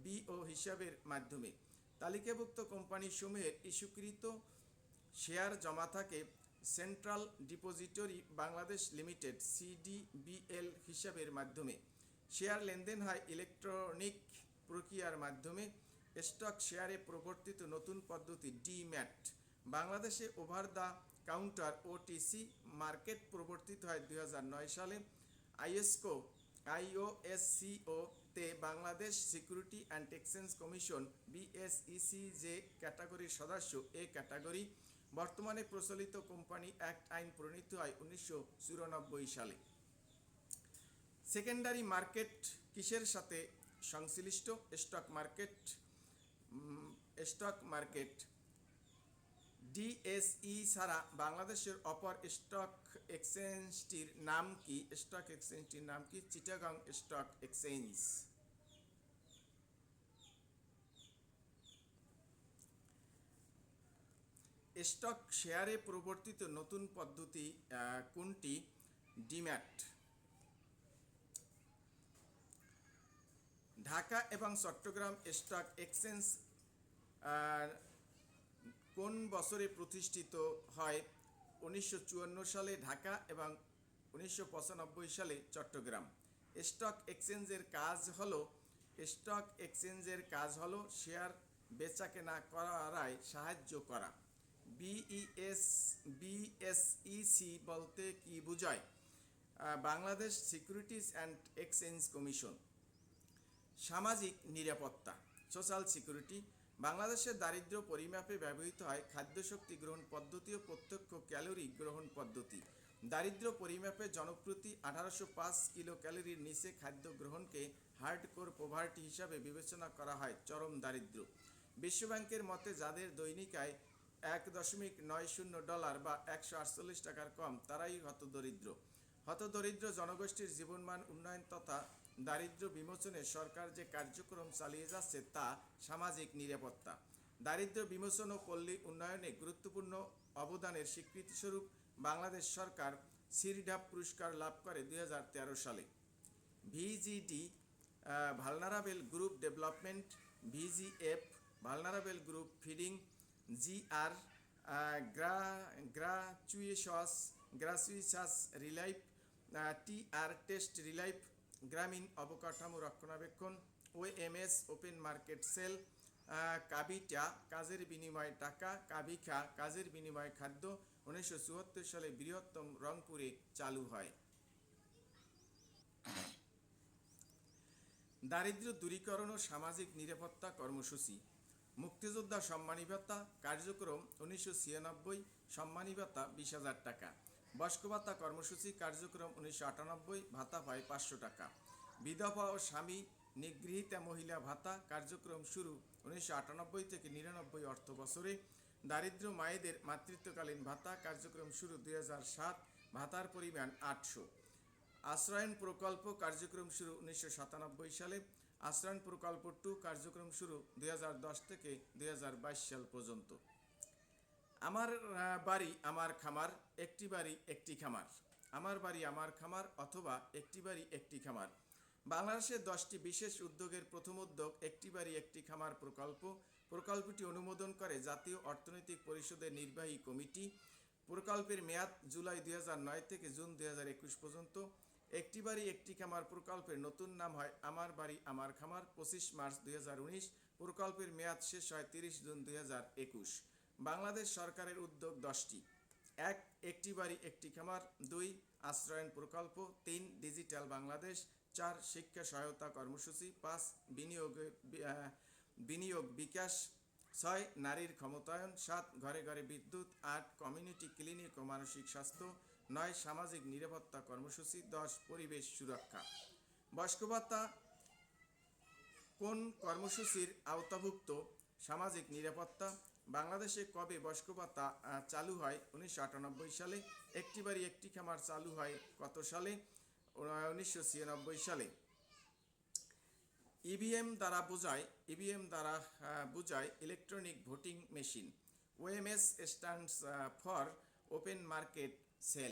BO হিসাবের মাধ্যমে। তালিকাভুক্ত কোম্পানিসমূহের ইস্যুকৃত শেয়ার জমা থাকে central depository Bangladesh limited CDBL হিসাবের মাধ্যমে। শেয়ার লেনদেন হয় ইলেকট্রনিক প্রক্রিয়ার মাধ্যমে। স্টক শেয়ারে প্রবর্তিত নতুন পদ্ধতি ডিম্যাট। বাংলাদেশে over the counter OTC market প্রবর্তিত হয় 2009 সালে। IOSCO তে Bangladesh security and exchange commission BSEC যে ক্যাটাগরির সদস্য এ ক্যাটাগরি। বর্তমানে প্রচলিত কোম্পানি অ্যাক্ট আইন প্রণীত হয় 1994 সালে। সেকেন্ডারি মার্কেট কিসের সাথে সংশ্লিষ্ট? Stock market. DSE ছাড়া বাংলাদেশের অপর স্টক এক্সচেঞ্জটির নাম কি? Chittagong stock exchange. স্টক শেয়ারে প্রবর্তিত নতুন পদ্ধতি কোনটি? ডিম্যাট। ঢাকা এবং চট্টগ্রাম স্টক এক্সচেঞ্জ কোন বছরে প্রতিষ্ঠিত হয়? 1954 সালে ঢাকা এবং 1995 সালে চট্টগ্রাম। স্টক এক্সচেঞ্জের কাজ হলো শেয়ার বেচাকেনা করায় সাহায্য করা। BSEC বলতে কি বোঝায়? Bangladesh securities and exchange commission. সামাজিক নিরাপত্তা সোশ্যাল সিকিউরিটি। বাংলাদেশের দারিদ্র্য পরিমাপে ব্যবহৃত হয় খাদ্যশক্তি গ্রহণ পদ্ধতি ও প্রত্যক্ষ ক্যালোরি গ্রহণ পদ্ধতি। দারিদ্র্য পরিমাপে জনপ্রতি 1805 কিলো ক্যালোরির নিচে খাদ্য গ্রহণকে হার্ডকোর পভার্টি হিসাবে বিবেচনা করা হয় চরম দারিদ্র্য। বিশ্বব্যাংকের মতে যাদের দৈনিক আয় $1.90 বা 148 টাকার কম তারাই হতদরিদ্র। হতদরিদ্র জনগোষ্ঠীর জীবনমান উন্নয়ন তথা দারিদ্র্য বিমোচনে সরকার যে কার্যক্রম চালিয়ে যাচ্ছে তা সামাজিক নিরাপত্তা। দারিদ্র্য বিমোচন ও পল্লী উন্নয়নে গুরুত্বপূর্ণ অবদানের স্বীকৃতিস্বরূপ বাংলাদেশ সরকার সিরডাপ পুরস্কার লাভ করে 2013 সালে। VGD vulnerable group development, VGF vulnerable group feeding, GR gratuitous relief, TR test relief গ্রামীণ অবকাঠামো রক্ষণাবেক্ষণ, OMS ওপেন মার্কেট সেল, কাবিটা কাজের বিনিময়ে টাকা, কাবিখা কাজের বিনিময়ে খাদ্য 1974 সালে বৃহত্তম রংপুরে চালু হয়। দারিদ্র্য দূরীকরণ ও সামাজিক নিরাপত্তা কর্মসূচি। মুক্তিযোদ্ধা সম্মানী ভাতা কার্যক্রম 1996, সম্মানী ভাতা 20,000 টাকা। বয়স্ক ভাতা কর্মসূচি কার্যক্রম 1998, ভাতা পায় 500 টাকা। বিধবা ও স্বামী নিগৃহীতা মহিলা ভাতা কার্যক্রম শুরু 1998 থেকে 99 অর্থ বছরে। দারিদ্র মায়েদের মাতৃত্বকালীন ভাতা কার্যক্রম শুরু 2007, ভাতার পরিমাণ 800। আশ্রয়ন প্রকল্প কার্যক্রম শুরু 1997 সালে। আশ্রয়ন প্রকল্প 2 কার্যক্রম শুরু 2010 থেকে 2022 সাল পর্যন্ত। আমার বাড়ি আমার খামার, একটি বাড়ি একটি খামার। আমার বাড়ি আমার খামার অথবা একটি বাড়ি একটি খামার। বাংলাদেশের 10টি বিশেষ উদ্যোগের প্রথম উদ্যোগ একটি বাড়ি একটি খামার প্রকল্প। প্রকল্পটি অনুমোদন করে জাতীয় অর্থনৈতিক পরিষদের নির্বাহী কমিটি। প্রকল্পের মেয়াদ জুলাই 2009 থেকে জুন 2021 পর্যন্ত। একটি বাড়ি একটি খামার প্রকল্পের নতুন নাম হয় আমার বাড়ি আমার খামার। 25 মার্চ 2019। প্রকল্পের মেয়াদ শেষ হয় 30 জুন 2021। বাংলাদেশ সরকারের উদ্যোগ 10টি। 1. একটি বাড়ি একটি খামার। 2. আশ্রয়ন প্রকল্প। 3. ডিজিটাল বাংলাদেশ। 4. শিক্ষা সহায়তা কর্মসূচি। 5. বিনিয়োগ বিকাশ। 6. নারীর ক্ষমতায়ন। 7. ঘরে ঘরে বিদ্যুৎ। 8. কমিউনিটি ক্লিনিক ও মানসিক স্বাস্থ্য। 9. সামাজিক নিরাপত্তা কর্মসূচি। 10. পরিবেশ সুরক্ষা। বয়স্ক ভাতা কোন কর্মসূচির আওতাভুক্ত? সামাজিক নিরাপত্তা। বাংলাদেশে কবে বয়স্ক ভাতা চালু হয়? 1998 সালে। একটি বাড়ি একটি খামার চালু হয় কত সালে? 1996 সালে। ইভিএম দ্বারা বোঝায় electronic voting machine. OMS stands for open market sell.